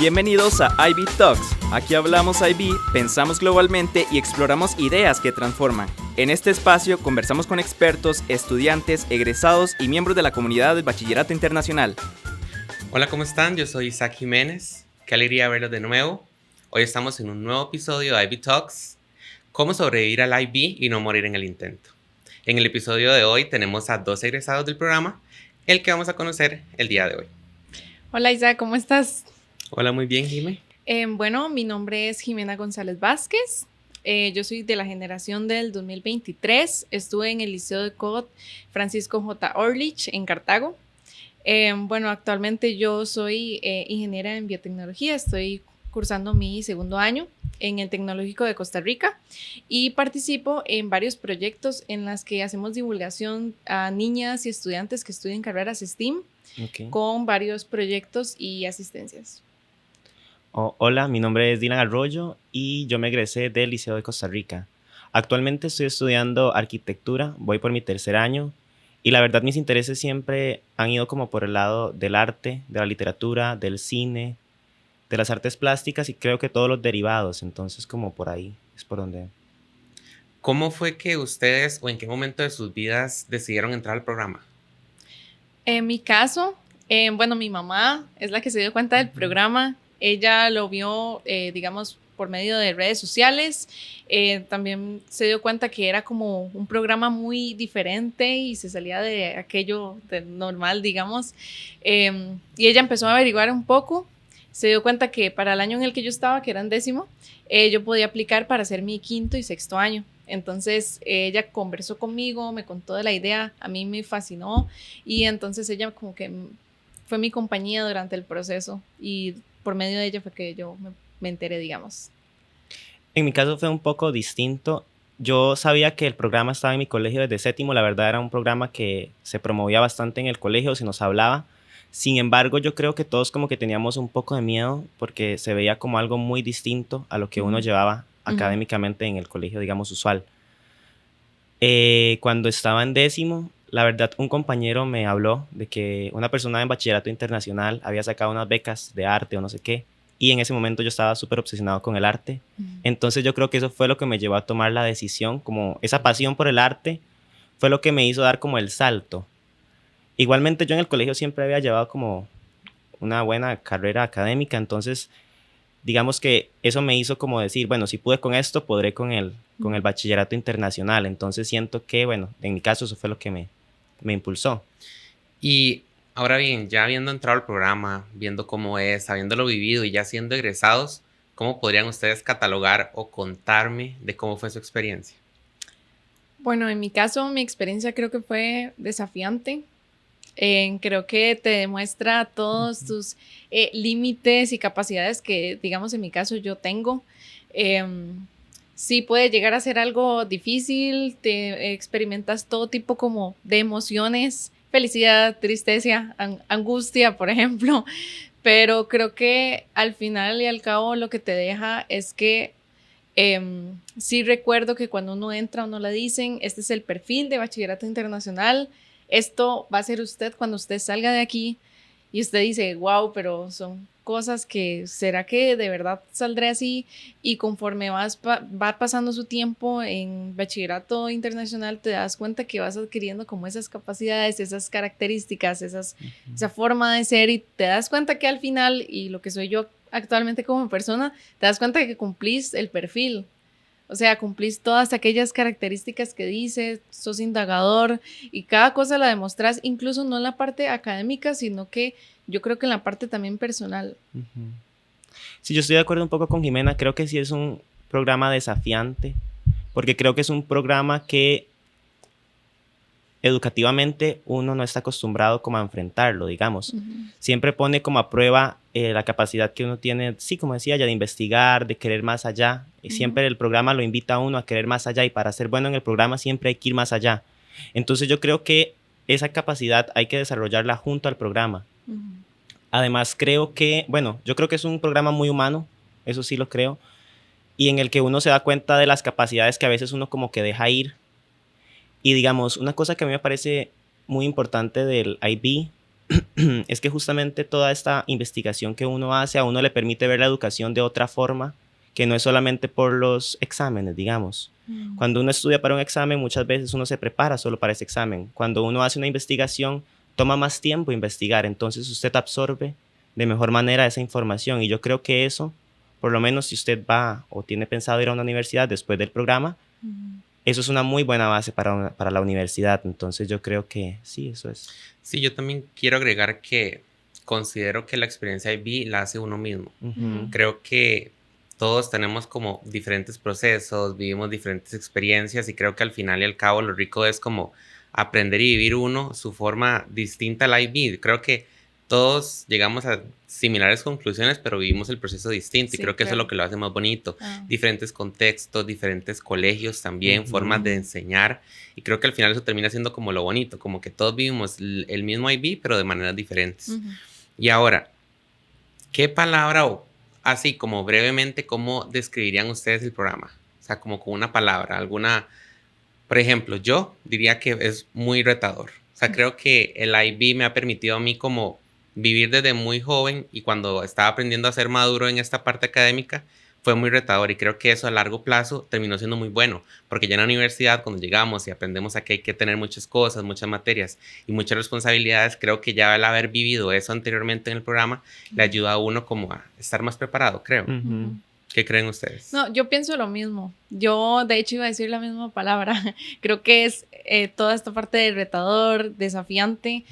Bienvenidos a IB Talks. Aquí hablamos IB, pensamos globalmente y exploramos ideas que transforman. En este espacio conversamos con expertos, estudiantes, egresados y miembros de la comunidad del Bachillerato Internacional. Hola, ¿cómo están? Yo soy Isaac Jiménez. Qué alegría verlos de nuevo. Hoy estamos en un nuevo episodio de IB Talks. Cómo sobrevivir al IB y no morir en el intento. En el episodio de hoy tenemos a 2 egresados del programa, el que vamos a conocer el día de hoy. Hola Isaac, ¿cómo estás? Hola, muy bien, Jimé. Bueno, mi nombre es Jimena González Vázquez. Yo soy de la generación del 2023. Estuve en el Liceo de COT Francisco J. Orlich en Cartago. Bueno, actualmente yo soy ingeniera en biotecnología. Estoy cursando mi segundo año en el Tecnológico de Costa Rica y participo en varios proyectos en los que hacemos divulgación a niñas y estudiantes que estudian carreras STEAM con varios proyectos y asistencias. Hola, mi nombre es Dylan Arroyo y yo me egresé del Liceo de Costa Rica. Actualmente estoy estudiando arquitectura, voy por mi tercer año y la verdad mis intereses siempre han ido como por el lado del arte, de la literatura, del cine, de las artes plásticas y creo que todos los derivados, entonces como por ahí es por donde... ¿Cómo fue que ustedes o en qué momento de sus vidas decidieron entrar al programa? En mi caso, bueno, mi mamá es la que se dio cuenta del programa. Ella lo vio, digamos, por medio de redes sociales. También se dio cuenta que era como un programa muy diferente y se salía de aquello de normal, digamos. Y ella empezó a averiguar un poco. Se dio cuenta que para el año en el que yo estaba, que era en 10º, yo podía aplicar para hacer mi 5º y 6º año. Entonces ella conversó conmigo, me contó de la idea, a mí me fascinó y entonces ella como que fue mi compañía durante el proceso y por medio de ella fue que yo me enteré, digamos. En mi caso fue un poco distinto. Yo sabía que el programa estaba en mi colegio desde séptimo, la verdad era un programa que se promovía bastante en el colegio, se nos hablaba. Sin embargo, yo creo que todos como que teníamos un poco de miedo porque se veía como algo muy distinto a lo que uno llevaba académicamente en el colegio, digamos, usual. Cuando estaba en 10º, la verdad, un compañero me habló de que una persona en Bachillerato Internacional había sacado unas becas de arte o no sé qué, y en ese momento yo estaba súper obsesionado con el arte. Entonces yo creo que eso fue lo que me llevó a tomar la decisión, como esa pasión por el arte fue lo que me hizo dar como el salto. Igualmente yo en el colegio siempre había llevado como una buena carrera académica, entonces digamos que eso me hizo como decir, bueno, si pude con esto, podré con el Bachillerato Internacional. Entonces siento que, bueno, en mi caso eso fue lo que me impulsó. Y ahora bien, ya habiendo entrado al programa, viendo cómo es, habiéndolo vivido y ya siendo egresados, ¿cómo podrían ustedes catalogar o contarme de cómo fue su experiencia? Bueno, en mi caso, mi experiencia creo que fue desafiante. Creo que te demuestra todos tus límites y capacidades que, digamos, en mi caso yo tengo. Sí puede llegar a ser algo difícil, te experimentas todo tipo como de emociones, felicidad, tristeza, angustia, por ejemplo, pero creo que al final y al cabo lo que te deja es que sí recuerdo que cuando uno entra, uno le dicen, este es el perfil de Bachillerato Internacional, esto va a ser usted cuando usted salga de aquí y usted dice, wow, pero son cosas que, ¿será que de verdad saldré así? Y conforme va pasando su tiempo en Bachillerato Internacional, te das cuenta que vas adquiriendo como esas capacidades, esas características, esa forma de ser y te das cuenta que al final, y lo que soy yo actualmente como persona, te das cuenta que cumplís el perfil. O sea, cumplís todas aquellas características que dices, sos indagador y cada cosa la demostrás, incluso no en la parte académica, sino que yo creo que en la parte también personal. Sí, yo estoy de acuerdo un poco con Jimena, creo que sí es un programa desafiante, porque creo que es un programa que educativamente uno no está acostumbrado como a enfrentarlo, digamos. Siempre pone como a prueba la capacidad que uno tiene, sí, como decía ya, de investigar, de querer más allá. Y siempre el programa lo invita a uno a querer más allá y para ser bueno en el programa siempre hay que ir más allá. Entonces yo creo que esa capacidad hay que desarrollarla junto al programa. Además creo que, bueno, yo creo que es un programa muy humano, eso sí lo creo, y en el que uno se da cuenta de las capacidades que a veces uno como que deja ir. Y digamos, una cosa que a mí me parece muy importante del IB es que justamente toda esta investigación que uno hace a uno le permite ver la educación de otra forma, que no es solamente por los exámenes, digamos. Cuando uno estudia para un examen, muchas veces uno se prepara solo para ese examen. Cuando uno hace una investigación, toma más tiempo investigar, entonces usted absorbe de mejor manera esa información. Y yo creo que eso, por lo menos si usted va o tiene pensado ir a una universidad después del programa, eso es una muy buena base para la universidad. Entonces yo creo que sí, eso es. Sí, yo también quiero agregar que considero que la experiencia IB la hace uno mismo. Creo que todos tenemos como diferentes procesos, vivimos diferentes experiencias y creo que al final y al cabo lo rico es como aprender y vivir uno su forma distinta a la IB. Creo que todos llegamos a similares conclusiones, pero vivimos el proceso distinto y creo que eso es lo que lo hace más bonito. Diferentes contextos, diferentes colegios también, formas de enseñar y creo que al final eso termina siendo como lo bonito, como que todos vivimos el mismo IB, pero de maneras diferentes. Y ahora, ¿qué palabra o así como brevemente, cómo describirían ustedes el programa? O sea, como con una palabra, alguna... Por ejemplo, yo diría que es muy retador. O sea, creo que el IB me ha permitido a mí como vivir desde muy joven y cuando estaba aprendiendo a ser maduro en esta parte académica, fue muy retador y creo que eso a largo plazo terminó siendo muy bueno, porque ya en la universidad cuando llegamos y aprendemos a que hay que tener muchas cosas, muchas materias y muchas responsabilidades, creo que ya el haber vivido eso anteriormente en el programa le ayuda a uno como a estar más preparado, creo. ¿Qué creen ustedes? No, yo pienso lo mismo. Yo, de hecho, iba a decir la misma palabra. Creo que es toda esta parte de retador, desafiante.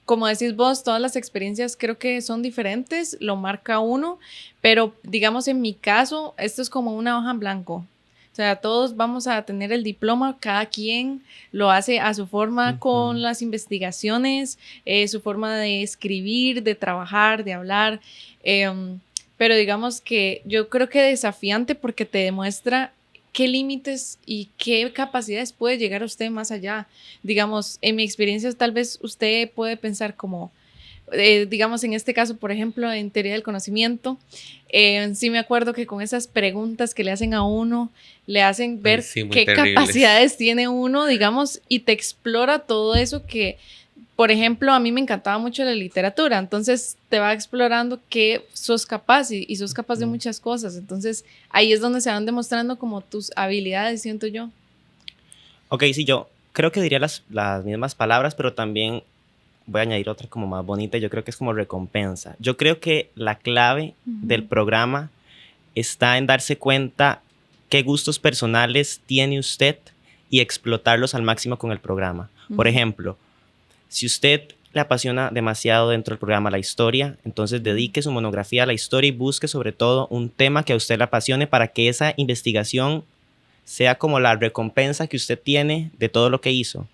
Como decís vos, todas las experiencias creo que son diferentes, lo marca uno, pero digamos en mi caso, esto es como una hoja en blanco. O sea, todos vamos a tener el diploma, cada quien lo hace a su forma con las investigaciones, su forma de escribir, de trabajar, de hablar. Pero digamos que yo creo que desafiante porque te demuestra qué límites y qué capacidades puede llegar a usted más allá. Digamos, en mi experiencia tal vez usted puede pensar como, digamos en este caso, por ejemplo, en teoría del conocimiento, sí me acuerdo que con esas preguntas que le hacen a uno, le hacen ver qué capacidades tiene uno, digamos, y te explora todo eso que... Por ejemplo, a mí me encantaba mucho la literatura, entonces te va explorando que sos capaz y sos capaz de muchas cosas. Entonces, ahí es donde se van demostrando como tus habilidades, siento yo. Ok, sí, yo creo que diría las mismas palabras, pero también voy a añadir otra como más bonita. Yo creo que es como recompensa. Yo creo que la clave del programa está en darse cuenta qué gustos personales tiene usted y explotarlos al máximo con el programa. Por ejemplo, si usted le apasiona demasiado dentro del programa la historia, entonces dedique su monografía a la historia y busque sobre todo un tema que a usted le apasione para que esa investigación sea como la recompensa que usted tiene de todo lo que hizo.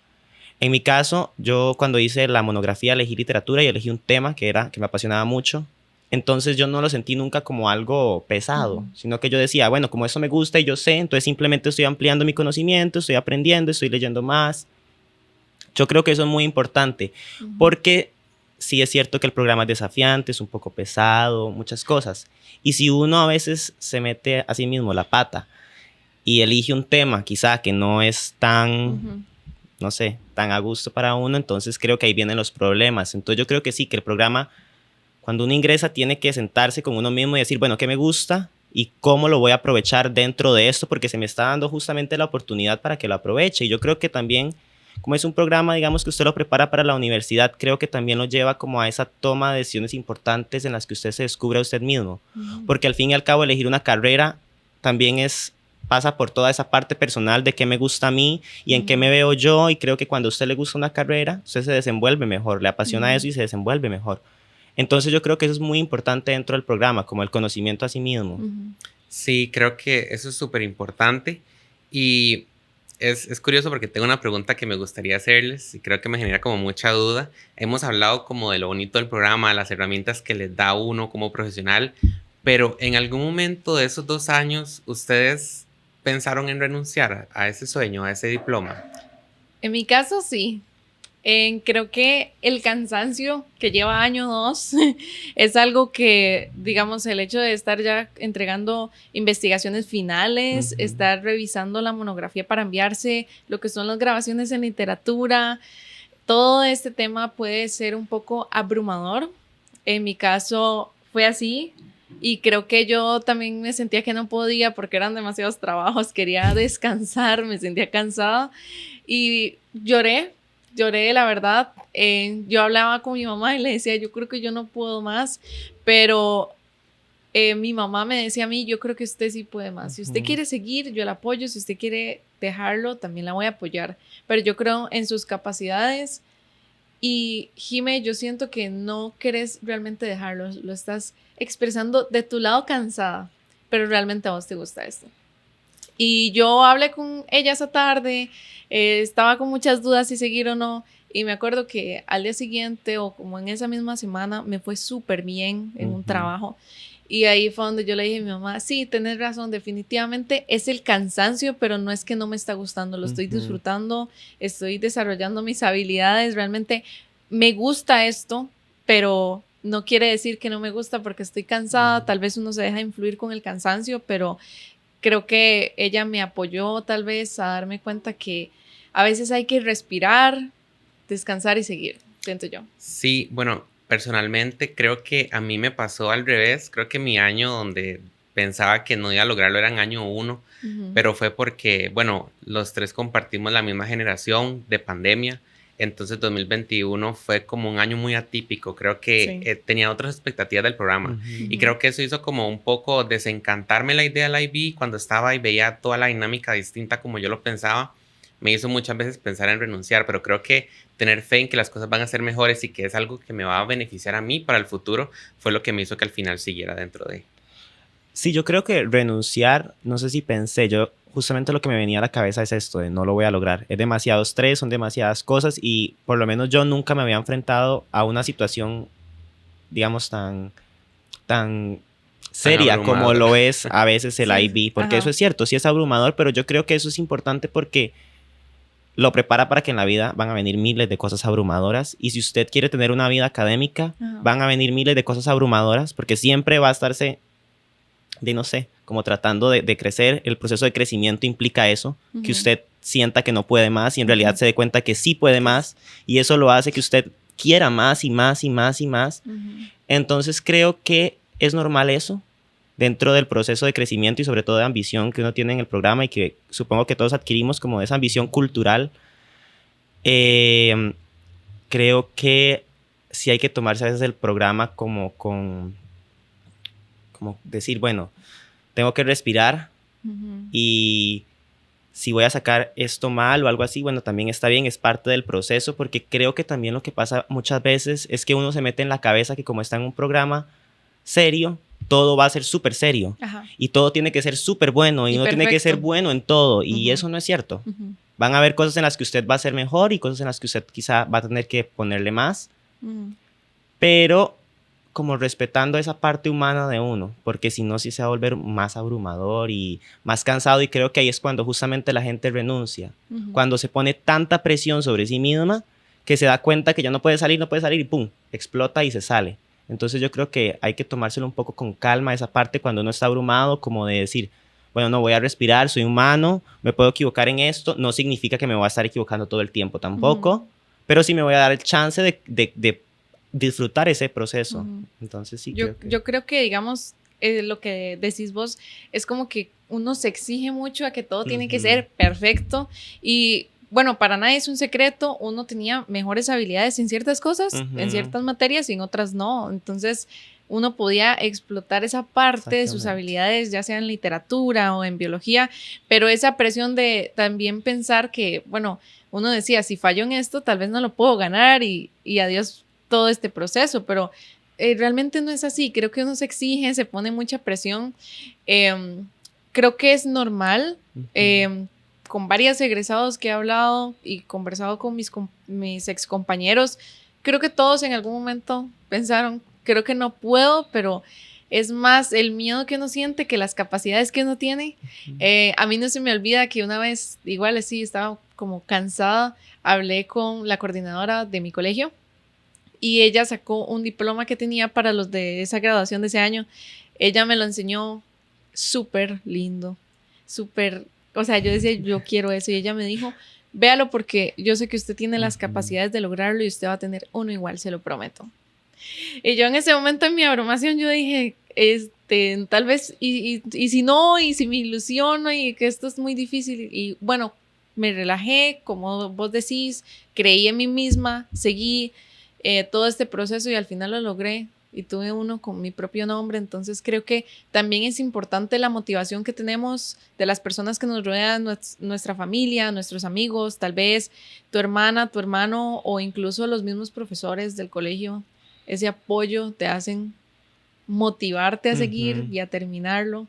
En mi caso, yo cuando hice la monografía elegí literatura y elegí un tema que me apasionaba mucho. Entonces yo no lo sentí nunca como algo pesado, sino que yo decía, bueno, como eso me gusta y yo sé, entonces simplemente estoy ampliando mi conocimiento, estoy aprendiendo, estoy leyendo más. Yo creo que eso es muy importante, porque sí es cierto que el programa es desafiante, es un poco pesado, muchas cosas. Y si uno a veces se mete a sí mismo la pata y elige un tema quizá que no es tan, no sé, tan a gusto para uno, entonces creo que ahí vienen los problemas. Entonces yo creo que sí, que el programa, cuando uno ingresa, tiene que sentarse con uno mismo y decir, bueno, ¿qué me gusta? ¿Y cómo lo voy a aprovechar dentro de esto? Porque se me está dando justamente la oportunidad para que lo aproveche. Y yo creo que también... Como es un programa, digamos, que usted lo prepara para la universidad, creo que también lo lleva como a esa toma de decisiones importantes en las que usted se descubre a usted mismo. Porque al fin y al cabo elegir una carrera también pasa por toda esa parte personal de qué me gusta a mí y en qué me veo yo. Y creo que cuando a usted le gusta una carrera, usted se desenvuelve mejor, le apasiona eso y se desenvuelve mejor. Entonces yo creo que eso es muy importante dentro del programa, como el conocimiento a sí mismo. Sí, creo que eso es súper importante y... Es curioso porque tengo una pregunta que me gustaría hacerles y creo que me genera como mucha duda. Hemos hablado como de lo bonito del programa, las herramientas que les da uno como profesional, pero en algún momento de esos 2 años, ¿ustedes pensaron en renunciar a ese sueño, a ese diploma? En mi caso, sí. Creo que el cansancio que lleva año 2 es algo que, digamos, el hecho de estar ya entregando investigaciones finales, estar revisando la monografía para enviarse, lo que son las grabaciones en literatura, todo este tema puede ser un poco abrumador. En mi caso fue así y creo que yo también me sentía que no podía porque eran demasiados trabajos, quería descansar, me sentía cansada y lloré la verdad. Yo hablaba con mi mamá y le decía, yo creo que yo no puedo más, pero mi mamá me decía a mí, yo creo que usted sí puede más. Si usted quiere seguir, yo la apoyo. Si usted quiere dejarlo, también la voy a apoyar. Pero yo creo en sus capacidades. Y Jime, yo siento que no querés realmente dejarlo. Lo estás expresando de tu lado cansada, pero realmente a vos te gusta esto. Y yo hablé con ella esa tarde, estaba con muchas dudas si seguir o no. Y me acuerdo que al día siguiente o como en esa misma semana me fue súper bien en un trabajo. Y ahí fue donde yo le dije a mi mamá, sí, tenés razón, definitivamente es el cansancio, pero no es que no me está gustando, lo estoy disfrutando, estoy desarrollando mis habilidades, realmente me gusta esto, pero no quiere decir que no me gusta porque estoy cansada, tal vez uno se deja influir con el cansancio, pero creo que ella me apoyó tal vez a darme cuenta que a veces hay que respirar, descansar y seguir, siento yo. Sí, bueno, personalmente creo que a mí me pasó al revés. Creo que mi año donde pensaba que no iba a lograrlo era en año 1, pero fue porque, bueno, los tres compartimos la misma generación de pandemia. Entonces 2021 fue como un año muy atípico. Creo que tenía otras expectativas del programa. Y creo que eso hizo como un poco desencantarme la idea del IB cuando estaba y veía toda la dinámica distinta como yo lo pensaba. Me hizo muchas veces pensar en renunciar, pero creo que tener fe en que las cosas van a ser mejores y que es algo que me va a beneficiar a mí para el futuro fue lo que me hizo que al final siguiera dentro de... Sí, yo creo que renunciar, no sé si pensé, yo justamente lo que me venía a la cabeza es esto, de no lo voy a lograr. Es demasiado estrés, son demasiadas cosas y por lo menos yo nunca me había enfrentado a una situación, digamos, tan seria como lo es a veces el IB, porque eso es cierto, sí es abrumador, pero yo creo que eso es importante porque lo prepara para que en la vida van a venir miles de cosas abrumadoras y si usted quiere tener una vida académica, van a venir miles de cosas abrumadoras porque siempre va a estarse de no sé, como tratando de crecer. El proceso de crecimiento implica eso, que usted sienta que no puede más y en realidad se dé cuenta que sí puede más y eso lo hace que usted quiera más y más y más y más. Entonces creo que es normal eso dentro del proceso de crecimiento y sobre todo de ambición que uno tiene en el programa y que supongo que todos adquirimos como esa ambición cultural. Creo que sí hay que tomarse a veces el programa como decir, bueno, tengo que respirar y si voy a sacar esto mal o algo así, bueno, también está bien, es parte del proceso, porque creo que también lo que pasa muchas veces es que uno se mete en la cabeza que como está en un programa serio, todo va a ser súper serio y todo tiene que ser súper bueno y uno tiene que ser bueno en todo y eso no es cierto. Van a haber cosas en las que usted va a ser mejor y cosas en las que usted quizá va a tener que ponerle más, pero como respetando esa parte humana de uno, porque si no, sí se va a volver más abrumador y más cansado y creo que ahí es cuando justamente la gente renuncia, cuando se pone tanta presión sobre sí misma que se da cuenta que ya no puede salir y ¡pum!, explota y se sale. Entonces yo creo que hay que tomárselo un poco con calma esa parte cuando uno está abrumado, como de decir, bueno, no voy a respirar, soy humano, me puedo equivocar en esto, no significa que me voy a estar equivocando todo el tiempo tampoco, pero sí me voy a dar el chance de disfrutar ese proceso. Entonces sí, yo creo que digamos, lo que decís vos es como que uno se exige mucho a que todo tiene que ser perfecto y bueno, para nadie es un secreto, uno tenía mejores habilidades en ciertas cosas, en ciertas materias y en otras no, entonces uno podía explotar esa parte de sus habilidades, ya sea en literatura o en biología, pero esa presión de también pensar que, bueno, uno decía, si fallo en esto, tal vez no lo puedo ganar y adiós todo este proceso, pero realmente no es así. Creo que uno se exige, se pone mucha presión. Creo que es normal. Con varios egresados que he hablado y conversado con mis ex compañeros, creo que todos en algún momento pensaron, creo que no puedo, pero es más el miedo que uno siente que las capacidades que uno tiene. A mí no se me olvida que una vez, igual así, estaba como cansada, hablé con la coordinadora de mi colegio y ella sacó un diploma que tenía para los de esa graduación de ese año. Ella me lo enseñó súper lindo, súper, o sea, yo decía, yo quiero eso y ella me dijo, véalo porque yo sé que usted tiene las capacidades de lograrlo y usted va a tener uno igual, se lo prometo. Y yo en ese momento en mi abrumación yo dije, tal vez, y si no, y si me ilusiono y que esto es muy difícil. Y bueno, me relajé, como vos decís, creí en mí misma, seguí todo este proceso y al final lo logré. Y tuve uno con mi propio nombre, entonces creo que también es importante la motivación que tenemos de las personas que nos rodean, nuestra familia, nuestros amigos, tal vez tu hermana, tu hermano o incluso los mismos profesores del colegio. Ese apoyo te hacen motivarte a seguir y a terminarlo.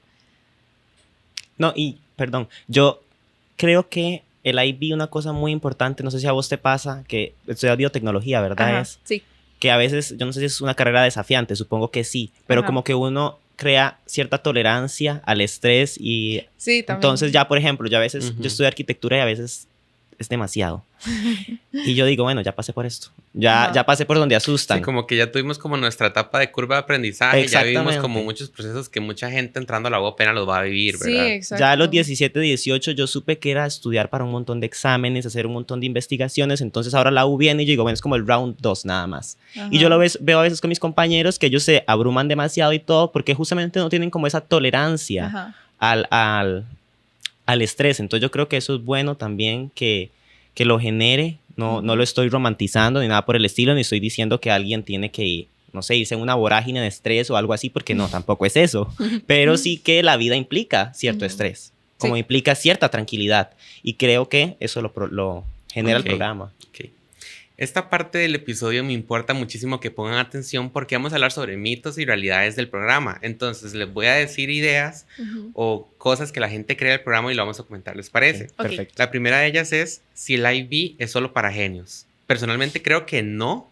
No, y perdón, yo creo que el IB, una cosa muy importante, no sé si a vos te pasa, que estudias biotecnología, ¿verdad? Ajá, sí. Que a veces, yo no sé si es una carrera desafiante, supongo que sí, pero Ajá. como que uno crea cierta tolerancia al estrés y Sí, también. entonces ya, por ejemplo, yo a veces, yo estudio arquitectura y a veces es demasiado. Y yo digo, bueno, ya pasé por esto, ya pasé por donde asustan. Sí, como que ya tuvimos como nuestra etapa de curva de aprendizaje, ya vivimos como muchos procesos que mucha gente entrando a la U apenas los va a vivir, ¿verdad? Sí, exacto. Ya a los 17, 18 yo supe que era estudiar para un montón de exámenes, hacer un montón de investigaciones, entonces ahora la U viene y yo digo, bueno, es como el round 2 nada más. Ajá. Y yo lo veo a veces con mis compañeros que ellos se abruman demasiado y todo porque justamente no tienen como esa tolerancia al estrés, entonces yo creo que eso es bueno también que lo genere. No lo estoy romantizando ni nada por el estilo, ni estoy diciendo que alguien tiene que, no sé, irse en una vorágine de estrés o algo así, porque no, tampoco es eso. Pero sí que la vida implica cierto estrés, como implica cierta tranquilidad. Y creo que eso lo genera el programa. Okay. Esta parte del episodio me importa muchísimo que pongan atención porque vamos a hablar sobre mitos y realidades del programa. Entonces les voy a decir ideas o cosas que la gente cree del programa y lo vamos a comentar, ¿les parece? Okay, perfecto. La primera de ellas es si el IB es solo para genios. Personalmente creo que no,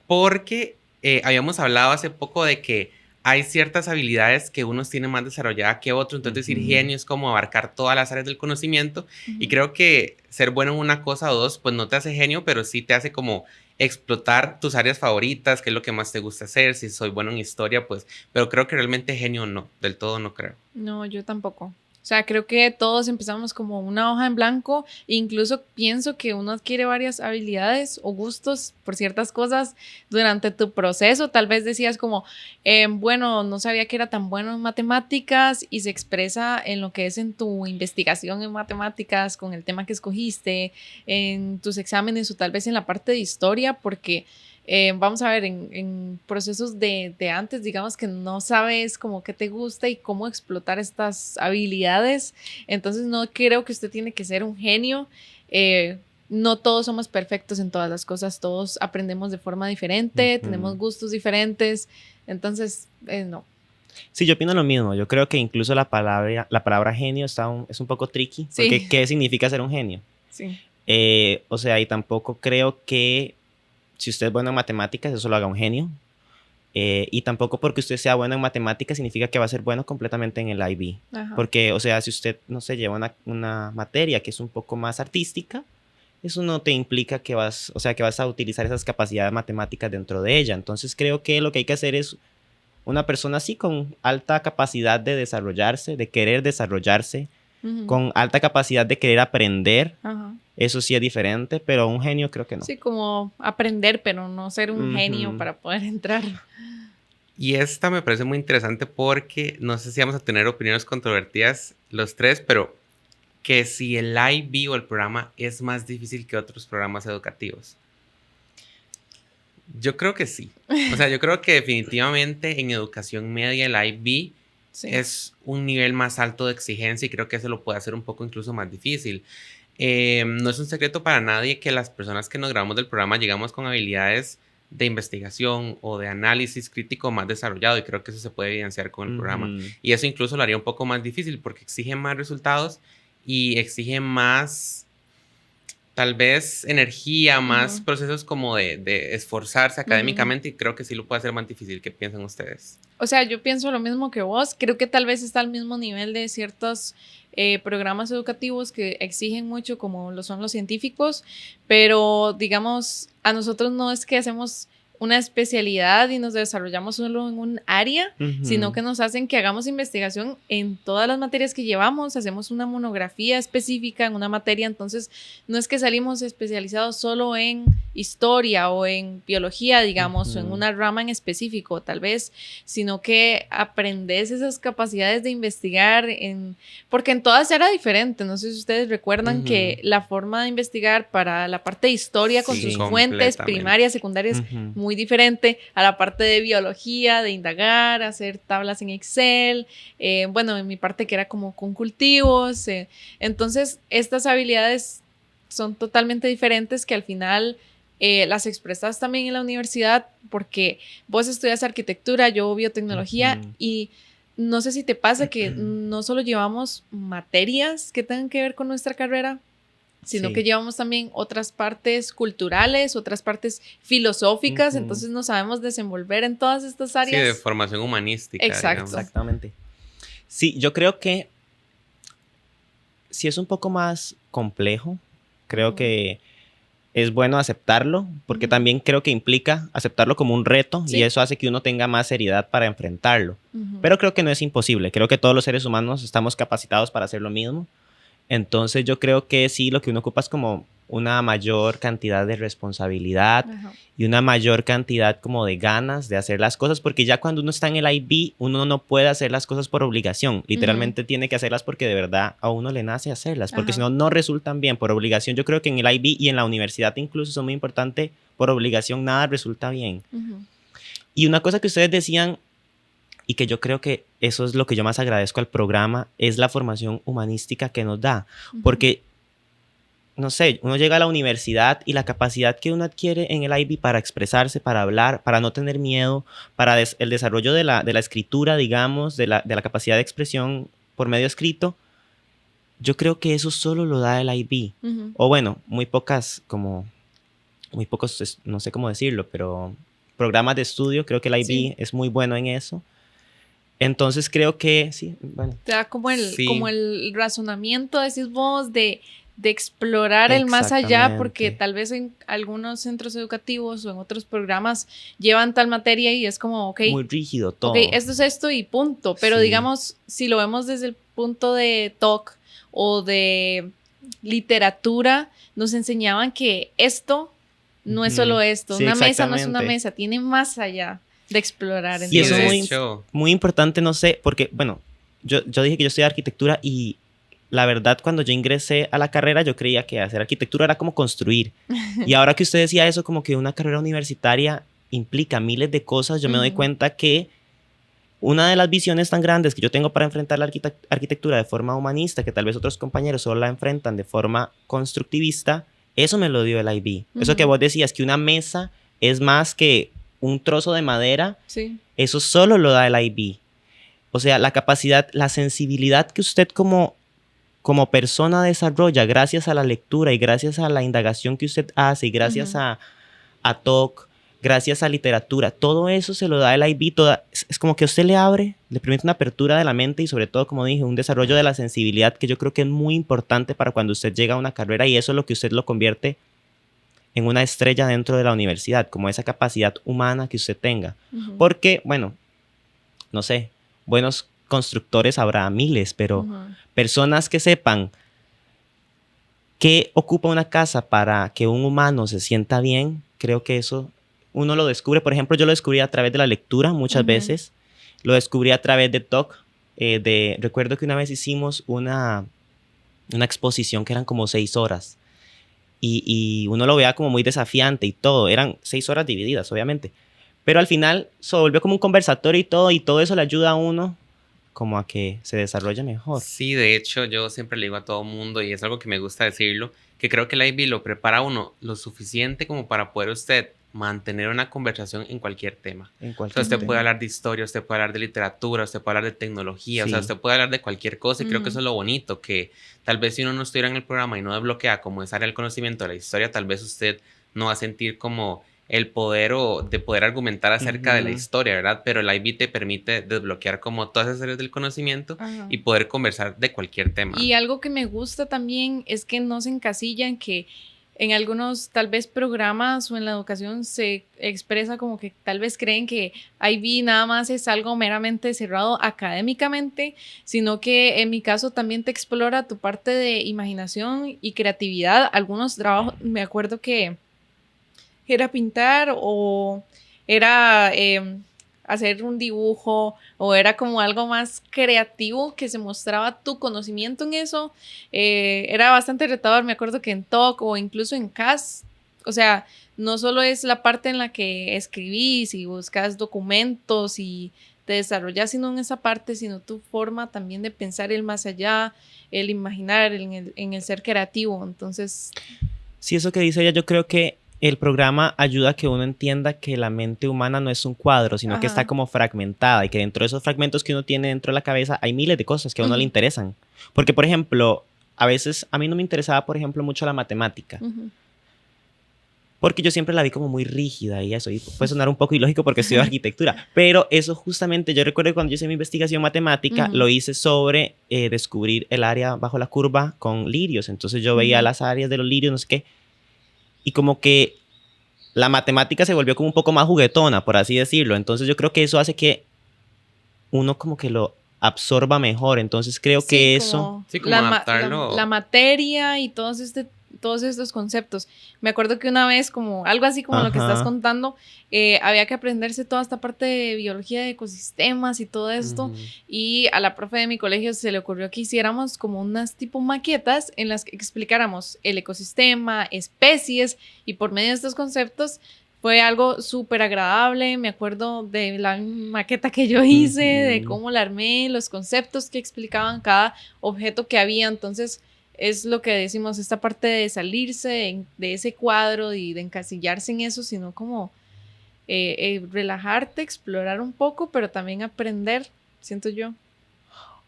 porque habíamos hablado hace poco de que hay ciertas habilidades que unos tienen más desarrollada que otros, entonces decir genio es como abarcar todas las áreas del conocimiento y creo que ser bueno en una cosa o dos pues no te hace genio, pero sí te hace como explotar tus áreas favoritas, qué es lo que más te gusta hacer, si soy bueno en historia pues, pero creo que realmente genio no, del todo no creo. No, yo tampoco. O sea, creo que todos empezamos como una hoja en blanco. Incluso pienso que uno adquiere varias habilidades o gustos por ciertas cosas durante tu proceso. Tal vez decías como, bueno, no sabía que era tan bueno en matemáticas y se expresa en lo que es en tu investigación en matemáticas, con el tema que escogiste, en tus exámenes o tal vez en la parte de historia, porque... vamos a ver, en procesos de antes, digamos que no sabes como qué te gusta y cómo explotar estas habilidades. Entonces no creo que usted tiene que ser un genio. No todos somos perfectos en todas las cosas, todos aprendemos de forma diferente, tenemos gustos diferentes. Entonces, no. Sí, yo opino lo mismo. Yo creo que incluso la palabra genio es un poco tricky. Sí. Porque ¿qué significa ser un genio? Sí. O sea, y tampoco creo que si usted es bueno en matemáticas, eso lo haga un genio. Y tampoco porque usted sea bueno en matemáticas significa que va a ser bueno completamente en el IB. Ajá. Porque, o sea, si usted, no sé, lleva una materia que es un poco más artística, eso no te implica que vas a utilizar esas capacidades matemáticas dentro de ella. Entonces creo que lo que hay que hacer es una persona así con alta capacidad de desarrollarse, de querer desarrollarse, con alta capacidad de querer aprender. Ajá. Eso sí es diferente, pero un genio creo que no. Sí, como aprender, pero no ser un genio para poder entrar. Y esta me parece muy interesante porque no sé si vamos a tener opiniones controvertidas los tres, pero que si el IB o el programa es más difícil que otros programas educativos. Yo creo que sí. O sea, yo creo que definitivamente en educación media el IB es un nivel más alto de exigencia y creo que eso lo puede hacer un poco incluso más difícil. No es un secreto para nadie que las personas que nos graduamos del programa llegamos con habilidades de investigación o de análisis crítico más desarrollado y creo que eso se puede evidenciar con el programa. Y eso incluso lo haría un poco más difícil porque exige más resultados y exige más, tal vez, energía, más procesos como de esforzarse académicamente y creo que sí lo puede hacer más difícil. ¿Qué piensan ustedes? O sea, yo pienso lo mismo que vos. Creo que tal vez está al mismo nivel de ciertos programas educativos que exigen mucho, como lo son los científicos, pero digamos, a nosotros no es que hacemos una especialidad y nos desarrollamos solo en un área, sino que nos hacen que hagamos investigación en todas las materias que llevamos, hacemos una monografía específica en una materia, entonces no es que salimos especializados solo en historia o en biología, digamos, o en una rama en específico, tal vez, sino que aprendes esas capacidades de investigar, porque en todas era diferente, no sé si ustedes recuerdan que la forma de investigar para la parte de historia con sus fuentes primarias, secundarias, muy diferente a la parte de biología, de indagar, hacer tablas en Excel, bueno, en mi parte que era como con cultivos, entonces estas habilidades son totalmente diferentes que al final las expresas también en la universidad, porque vos estudias arquitectura, yo biotecnología, y no sé si te pasa que no solo llevamos materias que tengan que ver con nuestra carrera, sino que llevamos también otras partes culturales, otras partes filosóficas, entonces no sabemos desenvolver en todas estas áreas. Sí, de formación humanística. Exacto. Digamos. Exactamente. Sí, yo creo que si es un poco más complejo, creo que es bueno aceptarlo, porque también creo que implica aceptarlo como un reto y eso hace que uno tenga más seriedad para enfrentarlo. Pero creo que no es imposible, creo que todos los seres humanos estamos capacitados para hacer lo mismo. Entonces yo creo que sí, lo que uno ocupa es como una mayor cantidad de responsabilidad y una mayor cantidad como de ganas de hacer las cosas, porque ya cuando uno está en el IB, uno no puede hacer las cosas por obligación, literalmente tiene que hacerlas porque de verdad a uno le nace hacerlas, porque si no, no resultan bien por obligación. Yo creo que en el IB y en la universidad incluso son muy importantes, por obligación nada resulta bien. Y una cosa que ustedes decían, y que yo creo que eso es lo que yo más agradezco al programa, es la formación humanística que nos da. Porque, no sé, uno llega a la universidad y la capacidad que uno adquiere en el IB para expresarse, para hablar, para no tener miedo, para el desarrollo de la escritura, digamos, de la capacidad de expresión por medio escrito, yo creo que eso solo lo da el IB. O bueno, muy pocos, no sé cómo decirlo, pero programas de estudio, creo que el IB es muy bueno en eso. Entonces creo que sí, bueno. Te da como el razonamiento, decís vos, de explorar el más allá, porque tal vez en algunos centros educativos o en otros programas llevan tal materia y es como, ok. Muy rígido todo. Ok, esto es esto y punto. Pero digamos, si lo vemos desde el punto de TOC o de literatura, nos enseñaban que esto no es solo esto. Una mesa no es una mesa, tiene más allá de explorar. Y eso es muy importante, no sé, porque, bueno, yo dije que yo estudié arquitectura y la verdad, cuando yo ingresé a la carrera, yo creía que hacer arquitectura era como construir. Y ahora que usted decía eso, como que una carrera universitaria implica miles de cosas, yo me doy cuenta que una de las visiones tan grandes que yo tengo para enfrentar la arquitectura de forma humanista, que tal vez otros compañeros solo la enfrentan de forma constructivista, eso me lo dio el IB. Eso que vos decías, que una mesa es más que un trozo de madera, eso solo lo da el IB. O sea, la capacidad, la sensibilidad que usted como persona desarrolla gracias a la lectura y gracias a la indagación que usted hace y gracias a TOC, gracias a literatura, todo eso se lo da el IB. Es como que usted le permite una apertura de la mente y sobre todo, como dije, un desarrollo de la sensibilidad que yo creo que es muy importante para cuando usted llega a una carrera, y eso es lo que usted lo convierte en una estrella dentro de la universidad, como esa capacidad humana que usted tenga. Porque, bueno, no sé, buenos constructores habrá miles, pero personas que sepan qué ocupa una casa para que un humano se sienta bien, creo que eso uno lo descubre. Por ejemplo, yo lo descubrí a través de la lectura muchas veces, lo descubrí a través de TOC. Recuerdo que una vez hicimos una exposición que eran como 6 horas. Y uno lo veía como muy desafiante y todo. Eran 6 horas divididas, obviamente. Pero al final se volvió como un conversatorio y todo eso le ayuda a uno como a que se desarrolle mejor. Sí, de hecho, yo siempre le digo a todo mundo, y es algo que me gusta decirlo, que creo que el IB lo prepara a uno lo suficiente como para poder usted mantener una conversación en cualquier tema. O sea, usted puede hablar de historia, usted puede hablar de literatura, usted puede hablar de tecnología, o sea, usted puede hablar de cualquier cosa, y creo que eso es lo bonito, que tal vez si uno no estuviera en el programa y no desbloquea como esa área del conocimiento de la historia, tal vez usted no va a sentir como el poder de poder argumentar acerca de la historia, ¿verdad? Pero el IB te permite desbloquear como todas esas áreas del conocimiento y poder conversar de cualquier tema. Y algo que me gusta también es que no se encasilla en que en algunos tal vez programas o en la educación se expresa como que tal vez creen que IB nada más es algo meramente cerrado académicamente, sino que en mi caso también te explora tu parte de imaginación y creatividad. Algunos trabajos, me acuerdo que era pintar o era hacer un dibujo o era como algo más creativo que se mostraba tu conocimiento en eso. Era bastante retador, me acuerdo que en TOC o incluso en CAS, o sea, no solo es la parte en la que escribís y buscas documentos y te desarrollas, sino en esa parte, sino tu forma también de pensar el más allá, el imaginar, en el ser creativo. Entonces... Sí, eso que dice ella, yo creo que el programa ayuda a que uno entienda que la mente humana no es un cuadro, sino que está como fragmentada y que dentro de esos fragmentos que uno tiene dentro de la cabeza hay miles de cosas que a uno le interesan. Porque, por ejemplo, a veces a mí no me interesaba, por ejemplo, mucho la matemática. Porque yo siempre la vi como muy rígida y eso, y puede sonar un poco ilógico porque estudio arquitectura, pero eso justamente, yo recuerdo que cuando yo hice mi investigación matemática, lo hice sobre descubrir el área bajo la curva con lirios, entonces yo veía las áreas de los lirios, no sé qué, y como que la matemática se volvió como un poco más juguetona, por así decirlo, entonces yo creo que eso hace que uno como que lo absorba mejor, entonces creo que eso... Sí, como adaptarlo. La materia y todos estos conceptos. Me acuerdo que una vez, como algo así como lo que estás contando, había que aprenderse toda esta parte de biología de ecosistemas y todo esto, y a la profe de mi colegio se le ocurrió que hiciéramos como unas tipo maquetas en las que explicáramos el ecosistema, especies, y por medio de estos conceptos fue algo súper agradable. Me acuerdo de la maqueta que yo hice, de cómo la armé, los conceptos que explicaban cada objeto que había. Entonces, es lo que decimos, esta parte de salirse de ese cuadro y de encasillarse en eso, sino como relajarte, explorar un poco, pero también aprender, siento yo.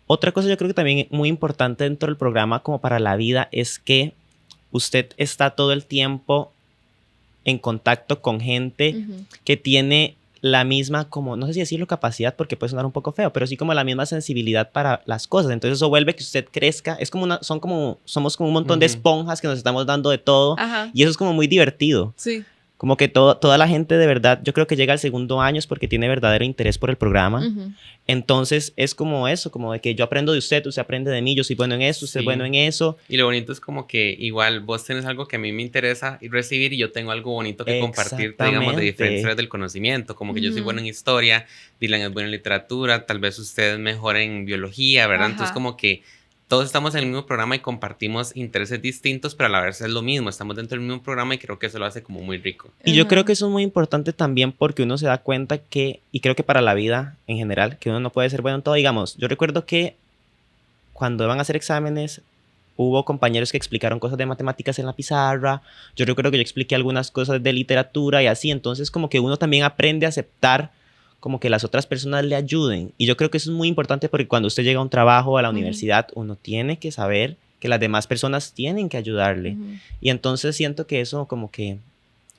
Otra cosa yo creo que también es muy importante dentro del programa como para la vida es que usted está todo el tiempo en contacto con gente que tiene la misma, como, no sé si decirlo capacidad porque puede sonar un poco feo, pero sí como la misma sensibilidad para las cosas. Entonces eso vuelve que usted crezca. Es como somos como un montón de esponjas que nos estamos dando de todo. Y eso es como muy divertido. Sí. Como que toda la gente de verdad, yo creo que llega al segundo año es porque tiene verdadero interés por el programa. Entonces es como eso, como de que yo aprendo de usted aprende de mí, yo soy bueno en eso, usted es bueno en eso. Y lo bonito es como que igual vos tenés algo que a mí me interesa recibir y yo tengo algo bonito que compartir, digamos, de diferentes áreas del conocimiento. Como que yo soy bueno en historia, Dylan es bueno en literatura, tal vez usted es mejor en biología, ¿verdad? Entonces como que todos estamos en el mismo programa y compartimos intereses distintos, pero a la vez es lo mismo. Estamos dentro del mismo programa y creo que eso lo hace como muy rico. Y yo creo que eso es muy importante también porque uno se da cuenta que, y creo que para la vida en general, que uno no puede ser bueno en todo. Digamos, yo recuerdo que cuando iban a hacer exámenes, hubo compañeros que explicaron cosas de matemáticas en la pizarra. Yo recuerdo que yo expliqué algunas cosas de literatura y así. Entonces, como que uno también aprende a aceptar como que las otras personas le ayuden. Y yo creo que eso es muy importante porque cuando usted llega a un trabajo, a la universidad, uno tiene que saber que las demás personas tienen que ayudarle. Y entonces siento que eso como que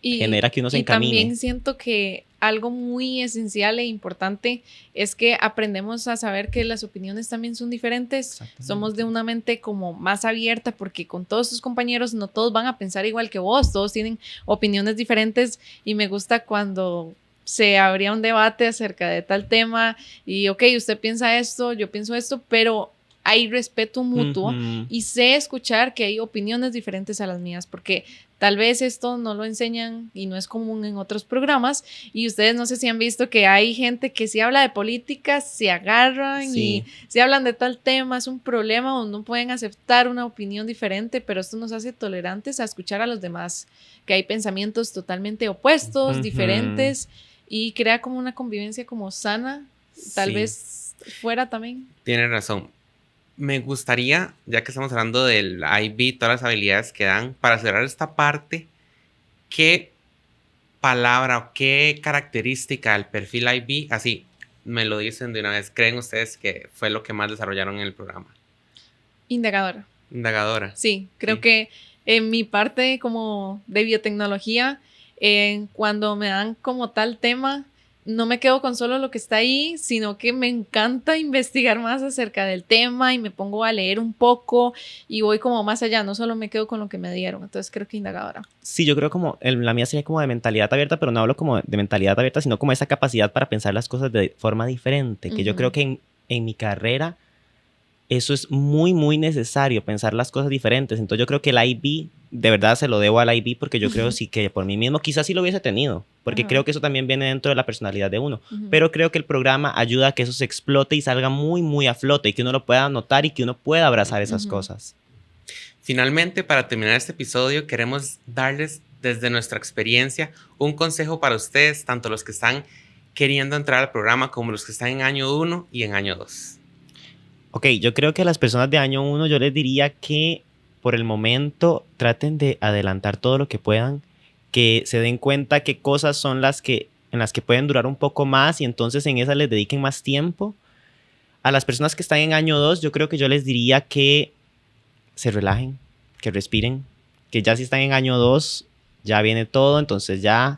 genera que uno se encamine. Y también siento que algo muy esencial e importante es que aprendemos a saber que las opiniones también son diferentes. Somos de una mente como más abierta porque con todos tus compañeros no todos van a pensar igual que vos, todos tienen opiniones diferentes y me gusta cuando se abría un debate acerca de tal tema y ok, usted piensa esto, yo pienso esto, pero hay respeto mutuo y sé escuchar que hay opiniones diferentes a las mías porque tal vez esto no lo enseñan y no es común en otros programas y ustedes no sé si han visto que hay gente que si habla de política se agarran y si hablan de tal tema es un problema o no pueden aceptar una opinión diferente, pero esto nos hace tolerantes a escuchar a los demás, que hay pensamientos totalmente opuestos, diferentes y crea como una convivencia como sana, tal vez fuera también. Tiene razón. Me gustaría, ya que estamos hablando del IB, todas las habilidades que dan, para cerrar esta parte, ¿qué palabra o qué característica del perfil IB, así me lo dicen de una vez, creen ustedes que fue lo que más desarrollaron en el programa? Indagadora. Indagadora. Sí, creo que en mi parte como de biotecnología, cuando me dan como tal tema, no me quedo con solo lo que está ahí, sino que me encanta investigar más acerca del tema y me pongo a leer un poco y voy como más allá, no solo me quedo con lo que me dieron, entonces creo que indagadora. Sí, yo creo como, la mía sería como de mentalidad abierta, pero no hablo como de mentalidad abierta, sino como esa capacidad para pensar las cosas de forma diferente, que yo creo que en mi carrera eso es muy, muy necesario, pensar las cosas diferentes. Entonces yo creo que el IB, de verdad se lo debo al IB, porque yo creo sí que por mí mismo quizás sí lo hubiese tenido, porque creo que eso también viene dentro de la personalidad de uno. Pero creo que el programa ayuda a que eso se explote y salga muy, muy a flote y que uno lo pueda notar y que uno pueda abrazar esas cosas. Finalmente, para terminar este episodio, queremos darles desde nuestra experiencia un consejo para ustedes, tanto los que están queriendo entrar al programa como los que están en año 1 y en año 2. Ok, yo creo que a las personas de año 1 yo les diría que por el momento traten de adelantar todo lo que puedan, que se den cuenta qué cosas son en las que pueden durar un poco más y entonces en esas les dediquen más tiempo. A las personas que están en año 2 yo creo que yo les diría que se relajen, que respiren, que ya si están en año 2 ya viene todo, entonces ya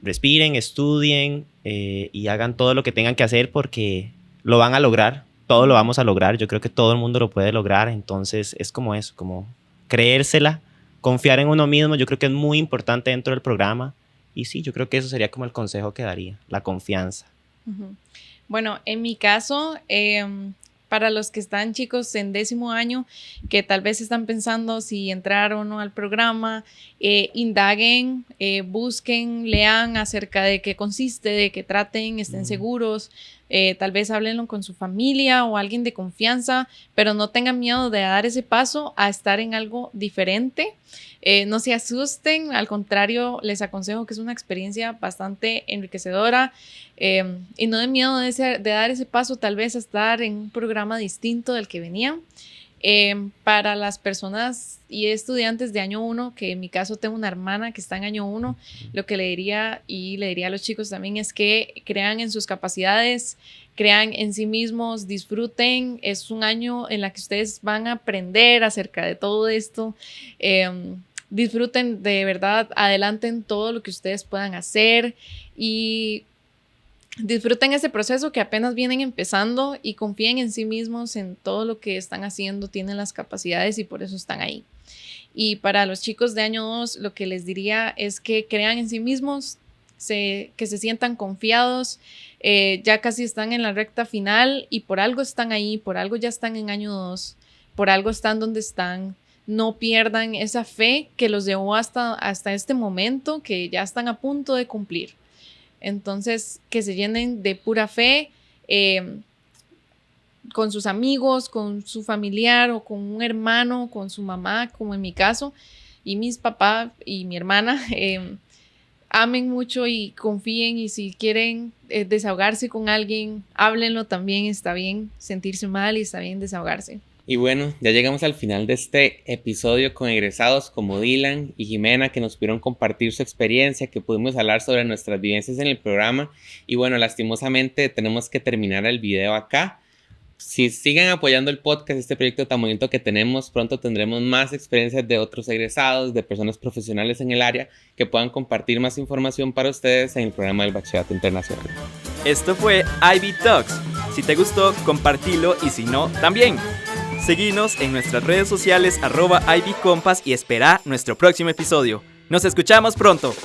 respiren, estudien y hagan todo lo que tengan que hacer porque lo van a lograr. Todo lo vamos a lograr, yo creo que todo el mundo lo puede lograr, entonces es como eso, como creérsela, confiar en uno mismo, yo creo que es muy importante dentro del programa y sí, yo creo que eso sería como el consejo que daría, la confianza. Bueno, en mi caso, para los que están chicos en 10º año, que tal vez están pensando si entrar o no al programa, indaguen, busquen, lean acerca de qué consiste, de qué traten, estén seguros, tal vez háblenlo con su familia o alguien de confianza, pero no tengan miedo de dar ese paso a estar en algo diferente. No se asusten, al contrario, les aconsejo que es una experiencia bastante enriquecedora y no den miedo de dar ese paso tal vez a estar en un programa distinto del que venían. Para las personas y estudiantes de año 1, que en mi caso tengo una hermana que está en año 1, lo que le diría a los chicos también es que crean en sus capacidades, crean en sí mismos, disfruten. Es un año en el que ustedes van a aprender acerca de todo esto. Disfruten de verdad, adelanten todo lo que ustedes puedan hacer y disfruten ese proceso que apenas vienen empezando y confíen en sí mismos, en todo lo que están haciendo, tienen las capacidades y por eso están ahí. Y para los chicos de año 2, lo que les diría es que crean en sí mismos, que se sientan confiados, ya casi están en la recta final y por algo están ahí, por algo ya están en año 2, por algo están donde están. No pierdan esa fe que los llevó hasta este momento, que ya están a punto de cumplir. Entonces, que se llenen de pura fe con sus amigos, con su familiar o con un hermano, con su mamá, como en mi caso, y mis papás y mi hermana. Amen mucho y confíen, y si quieren desahogarse con alguien, háblenlo también, está bien sentirse mal y está bien desahogarse. Y bueno, ya llegamos al final de este episodio con egresados como Dylan y Jimena, que nos pudieron compartir su experiencia, que pudimos hablar sobre nuestras vivencias en el programa. Y bueno, lastimosamente tenemos que terminar el video acá. Si siguen apoyando el podcast, este proyecto tan bonito que tenemos, pronto tendremos más experiencias de otros egresados, de personas profesionales en el área, que puedan compartir más información para ustedes en el programa del Bachillerato Internacional. Esto fue IB Talks. Si te gustó, compartilo, y si no, también. Seguinos en nuestras redes sociales @IBCompas y espera nuestro próximo episodio. Nos escuchamos pronto.